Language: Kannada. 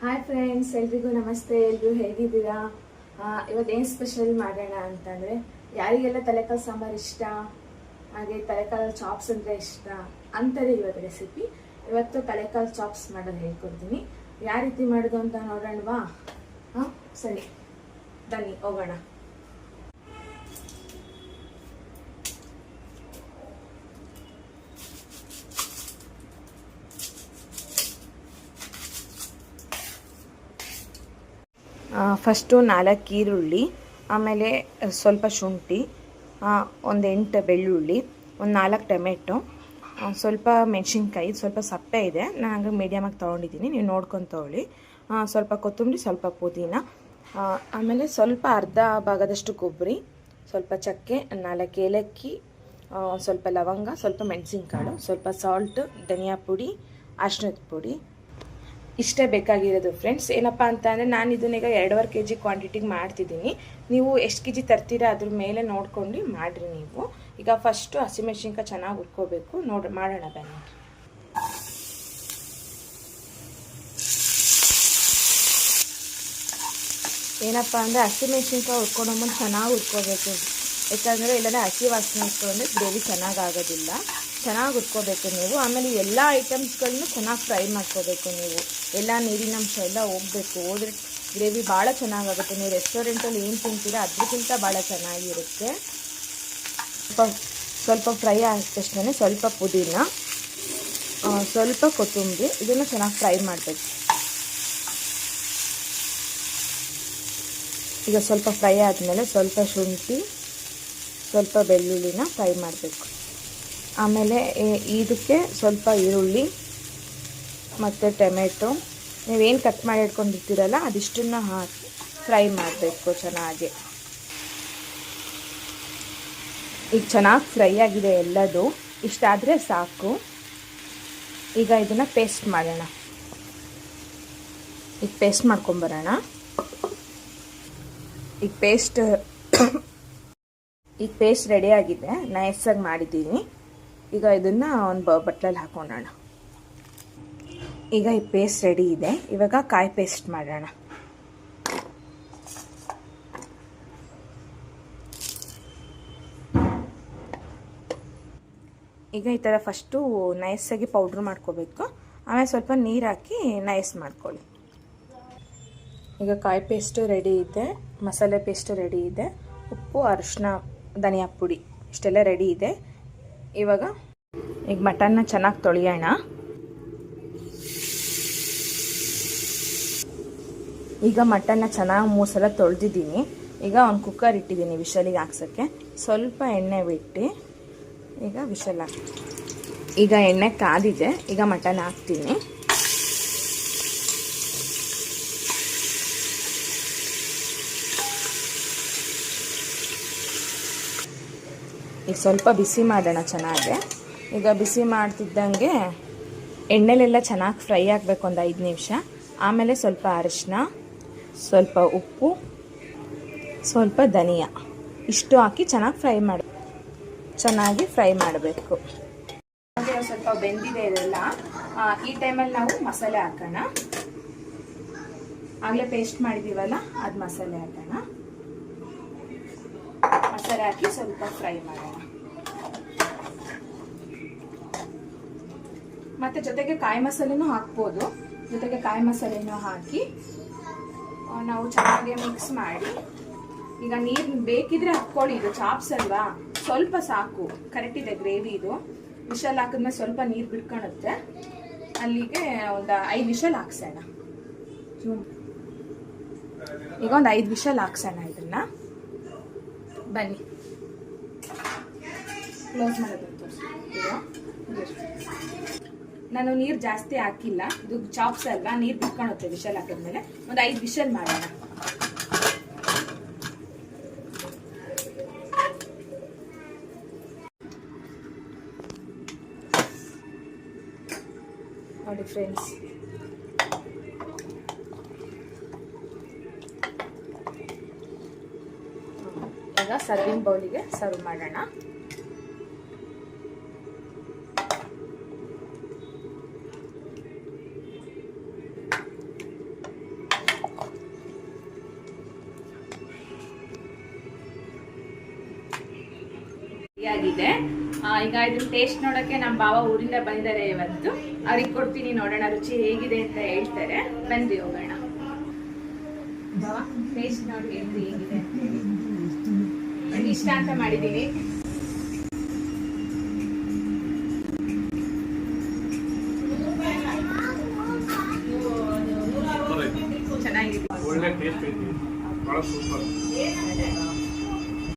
ಹಾಯ್ ಫ್ರೆಂಡ್ಸ್, ಎಲ್ರಿಗೂ ನಮಸ್ತೆ. ಎಲ್ಲರೂ ಹೇಗಿದ್ದೀರಾ? ಇವತ್ತೇನು ಸ್ಪೆಷಲ್ ಮಾಡೋಣ ಅಂತಂದರೆ, ಯಾರಿಗೆಲ್ಲ ತಲೆಕಾಲು ಸಾಂಬಾರು ಇಷ್ಟ, ಹಾಗೆ ತಲೆಕಾಲು ಚಾಪ್ಸ್ ಅಂದರೆ ಇಷ್ಟ ಅಂತಾರೆ ಇವತ್ತು ರೆಸಿಪಿ. ಇವತ್ತು ತಲೆಕಾಲು ಚಾಪ್ಸ್ ಮಾಡೋದು ಹೇಳ್ಕೊಡ್ತೀನಿ. ಯಾವ ರೀತಿ ಮಾಡೋದು ಅಂತ ನೋಡೋಣವಾ? ಸರಿ, ಬನ್ನಿ ಹೋಗೋಣ. ಫಸ್ಟು 4 ಈರುಳ್ಳಿ, ಆಮೇಲೆ ಸ್ವಲ್ಪ ಶುಂಠಿ, ಒಂದು 8 ಬೆಳ್ಳುಳ್ಳಿ, ಒಂದು 4 ಟೊಮೆಟೊ, ಸ್ವಲ್ಪ ಮೆಣಸಿನ್ಕಾಯಿ, ಸ್ವಲ್ಪ ಸಪ್ಪೆ ಇದೆ, ನಾನು ಹಂಗೆ ಮೀಡಿಯಮಾಗಿ ತೊಗೊಂಡಿದ್ದೀನಿ, ನೀವು ನೋಡ್ಕೊಂಡು ತೊಗೊಳ್ಳಿ. ಸ್ವಲ್ಪ ಕೊತ್ತಂಬರಿ, ಸ್ವಲ್ಪ ಪುದೀನ, ಆಮೇಲೆ ಸ್ವಲ್ಪ ಅರ್ಧ ಭಾಗದಷ್ಟು ಕೊಬ್ಬರಿ, ಸ್ವಲ್ಪ ಚಕ್ಕೆ, 4 ಏಲಕ್ಕಿ, ಸ್ವಲ್ಪ ಲವಂಗ, ಸ್ವಲ್ಪ ಮೆಣಸಿನ್ಕಾಳು, ಸ್ವಲ್ಪ ಸಾಲ್ಟು, ಧನಿಯಾ ಪುಡಿ, ಅರಿಶಿಣದ ಪುಡಿ. ಇಷ್ಟೇ ಬೇಕಾಗಿರೋದು ಫ್ರೆಂಡ್ಸ್. ಏನಪ್ಪ ಅಂತ ಅಂದರೆ, ನಾನು ಇದನ್ನೀಗ 2.5 kg ಕ್ವಾಂಟಿಟಿಗೆ ಮಾಡ್ತಿದ್ದೀನಿ. ನೀವು ಎಷ್ಟು kg ತರ್ತೀರಾ ಅದ್ರ ಮೇಲೆ ನೋಡ್ಕೊಂಡು ಮಾಡಿರಿ ನೀವು. ಈಗ ಫಸ್ಟು ಹಸಿಮೆಣ್ಸಿನ್ಕಾಯಿ ಚೆನ್ನಾಗಿ ಹುರ್ಕೋಬೇಕು. ಮಾಡೋಣ ಬನ್ನಿ. ಏನಪ್ಪ ಅಂದರೆ, ಹಸಿಮೆಣ್ಸಿನ್ಕಾಯಿ ಹುರ್ಕೊಂಡೊಂಬಂದು ಚೆನ್ನಾಗಿ ಹುರ್ಕೋಬೇಕು. ಯಾಕಂದರೆ ಇಲ್ಲಾಂದರೆ ಹಸಿ ವಾಸನೆ ಇಟ್ಕೊಂಡ್ರೆ ಗ್ರೇವಿ ಚೆನ್ನಾಗಾಗೋದಿಲ್ಲ. ಚೆನ್ನಾಗಿ ಹುರ್ಕೋಬೇಕು ನೀವು. ಆಮೇಲೆ ಎಲ್ಲ ಐಟಮ್ಸ್ಗಳನ್ನೂ ಚೆನ್ನಾಗಿ ಫ್ರೈ ಮಾಡ್ಕೋಬೇಕು ನೀವು. ಎಲ್ಲ ನೀರಿನಂಶ ಎಲ್ಲ ಹೋಗಬೇಕು. ಹೋದ್ರೆ ಗ್ರೇವಿ ಭಾಳ ಚೆನ್ನಾಗಾಗುತ್ತೆ. ನೀವು ರೆಸ್ಟೋರೆಂಟಲ್ಲಿ ಏನು ತಿಂತೀರಾ ಅದಕ್ಕಿಂತ ಭಾಳ ಚೆನ್ನಾಗಿರುತ್ತೆ. ಸ್ವಲ್ಪ ಫ್ರೈ ಆದ ತಕ್ಷಣ ಸ್ವಲ್ಪ ಪುದೀನ, ಸ್ವಲ್ಪ ಕೊತ್ತಂಬರಿ, ಇದನ್ನು ಚೆನ್ನಾಗಿ ಫ್ರೈ ಮಾಡಬೇಕು. ಈಗ ಸ್ವಲ್ಪ ಫ್ರೈ ಆದಮೇಲೆ ಸ್ವಲ್ಪ ಶುಂಠಿ, ಸ್ವಲ್ಪ ಬೆಳ್ಳುಳ್ಳಿನ ಫ್ರೈ ಮಾಡಬೇಕು. ಆಮೇಲೆ ಇದಕ್ಕೆ ಸ್ವಲ್ಪ ಈರುಳ್ಳಿ ಮತ್ತು ಟೊಮೆಟೊ, ನೀವೇನು ಕಟ್ ಮಾಡಿ ಇಟ್ಕೊಂಡಿರ್ತೀರಲ್ಲ ಅದಿಷ್ಟನ್ನು ಹಾಕಿ ಫ್ರೈ ಮಾಡಬೇಕು ಚೆನ್ನಾಗಿ. ಈಗ ಚೆನ್ನಾಗಿ ಫ್ರೈ ಆಗಿದೆ ಎಲ್ಲದು. ಇಷ್ಟಾದರೆ ಸಾಕು. ಈಗ ಇದನ್ನು ಪೇಸ್ಟ್ ಮಾಡೋಣ. ಈಗ ಪೇಸ್ಟ್ ಮಾಡ್ಕೊಂಬರೋಣ. ಈಗ ಪೇಸ್ಟ್ ರೆಡಿಯಾಗಿದೆ, ನೈಸಾಗಿ ಮಾಡಿದ್ದೀನಿ. ಈಗ ಇದನ್ನು ಒಂದು ಬಟ್ಲಲ್ಲಿ ಹಾಕೊಳ್ಳೋಣ. ಈಗ ಈ ಪೇಸ್ಟ್ ರೆಡಿ ಇದೆ. ಇವಾಗ ಕಾಯಿ ಪೇಸ್ಟ್ ಮಾಡೋಣ. ಈಗ ಈ ಥರ ಫಸ್ಟು ನೈಸಾಗಿ ಪೌಡ್ರ್ ಮಾಡ್ಕೋಬೇಕು. ಆಮೇಲೆ ಸ್ವಲ್ಪ ನೀರು ಹಾಕಿ ನೈಸ್ ಮಾಡ್ಕೊಳ್ಳಿ. ಈಗ ಕಾಯಿ ಪೇಸ್ಟು ರೆಡಿ ಇದೆ, ಮಸಾಲೆ ಪೇಸ್ಟು ರೆಡಿ ಇದೆ, ಉಪ್ಪು, ಅರಿಶಿನ, ಧನಿಯಾ ಪುಡಿ ಇಷ್ಟೆಲ್ಲ ರೆಡಿ ಇದೆ. ಇವಾಗ ಈಗ ಮಟನ್ನ ಚೆನ್ನಾಗಿ ತೊಳೆಯೋಣ. ಈಗ ಮಟನ್ನ ಚೆನ್ನಾಗಿ 3 ಸಲ ತೊಳೆದಿದ್ದೀನಿ. ಈಗ ಒಂದು ಕುಕ್ಕರ್ ಇಟ್ಟಿದ್ದೀನಿ ವಿಷಲಿಗೆ ಹಾಕ್ಸೋಕ್ಕೆ. ಸ್ವಲ್ಪ ಎಣ್ಣೆ ಬಿಟ್ಟು ಈಗ ವಿಷಲ್ ಹಾಕಿ. ಈಗ ಎಣ್ಣೆ ಕಾದಿದೆ. ಈಗ ಮಟನ್ ಹಾಕ್ತೀನಿ. ಈಗ ಸ್ವಲ್ಪ ಬಿಸಿ ಮಾಡೋಣ ಚೆನ್ನಾಗಿ. ಈಗ ಬಿಸಿ ಮಾಡ್ತಿದ್ದಂಗೆ ಎಣ್ಣೆಲೆಲ್ಲ ಚೆನ್ನಾಗಿ ಫ್ರೈ ಆಗಬೇಕು, ಒಂದು 5 ನಿಮಿಷ. ಆಮೇಲೆ ಸ್ವಲ್ಪ ಅರಿಶಿನ, ಸ್ವಲ್ಪ ಉಪ್ಪು, ಸ್ವಲ್ಪ ಧನಿಯಾ ಇಷ್ಟು ಹಾಕಿ ಚೆನ್ನಾಗಿ ಫ್ರೈ ಮಾಡಬೇಕು. ಸ್ವಲ್ಪ ಬೆಂದಿದೆ ಇದೆಲ್ಲ. ಈ ಟೈಮಲ್ಲಿ ನಾವು ಮಸಾಲೆ ಹಾಕೋಣ. ಆಗಲೇ ಪೇಸ್ಟ್ ಮಾಡಿದ್ದೀವಲ್ಲ ಅದು ಮಸಾಲೆ ಹಾಕೋಣ. ಮಸಾಲೆ ಹಾಕಿ ಸ್ವಲ್ಪ ಫ್ರೈ ಮಾಡೋಣ. ಮತ್ತೆ ಜೊತೆಗೆ ಕಾಯಿ ಮಸಾಲೆನೂ ಹಾಕ್ಬೋದು. ಜೊತೆಗೆ ಕಾಯಿ ಮಸಾಲೆನೂ ಹಾಕಿ ನಾವು ಚೆನ್ನಾಗಿ ಮಿಕ್ಸ್ ಮಾಡಿ. ಈಗ ನೀರು ಬೇಕಿದ್ರೆ ಹಾಕ್ಕೊಳ್ಳಿ. ಇದು ಚಾಪ್ಸ್ ಅಲ್ವಾ, ಸ್ವಲ್ಪ ಸಾಕು, ಕರೆಕ್ಟ್ ಇದೆ ಗ್ರೇವಿ. ಇದು ವಿಷಲ್ ಹಾಕಿದ್ಮೇಲೆ ಸ್ವಲ್ಪ ನೀರು ಬಿಡ್ಕೊಳುತ್ತೆ. ಅಲ್ಲಿಗೆ ಒಂದು 5 ವಿಷಲ್ ಹಾಕ್ಸೋಣ. ಈಗ ಒಂದು 5 ವಿಷಲ್ ಹಾಕ್ಸೋಣ. ಇದನ್ನ ಬನ್ನಿ ಕ್ಲೋಸ್ ಮಾಡೋದು. ನಾನು ನೀರು ಜಾಸ್ತಿ ಹಾಕಿಲ್ಲ, ಇದು ಚಾಪ್ಸ್ ಅಲ್ವಾ, ನೀರು ಬಿಟ್ಕೊಳುತ್ತೆ ವಿಷಲ್ ಹಾಕಿದ್ಮೇಲೆ. ಒಂದು 5 ವಿಷಲ್ ಮಾಡೋಣ. ನೋಡಿ ಫ್ರೆಂಡ್ಸ್, ಈಗ ಸರ್ವಿಂಗ್ ಬೌಲಿಗೆ ಸರ್ವ್ ಮಾಡೋಣ. ಆಗಿದೆ. ಈಗ ಇದು ಟೇಸ್ಟ್ ನೋಡೋಕ್ಕೆ ನಮ್ಮ ಬಾವ ಊರಿಂದ ಬಂದಿದ್ದಾರೆ ಇವತ್ತು. ಅವ್ರಿಗೆ ಕೊಡ್ತೀನಿ, ನೋಡೋಣ ರುಚಿ ಹೇಗಿದೆ ಅಂತ ಹೇಳ್ತಾರೆ. ಬನ್ರಿ ಹೋಗೋಣ. ಬಾವ ಟೇಸ್ಟ್ ನೋಡಿ ಹೇಗಿದೆ ನನಗೆ ಇಷ್ಟ ಅಂತ ಮಾಡಿದ್ದೀನಿ. ಚೆನ್ನಾಗಿದೆ, ಒಳ್ಳೆ ಟೇಸ್ಟ್ ಐತಿ, ಬಹಳ ಸೂಪರ್.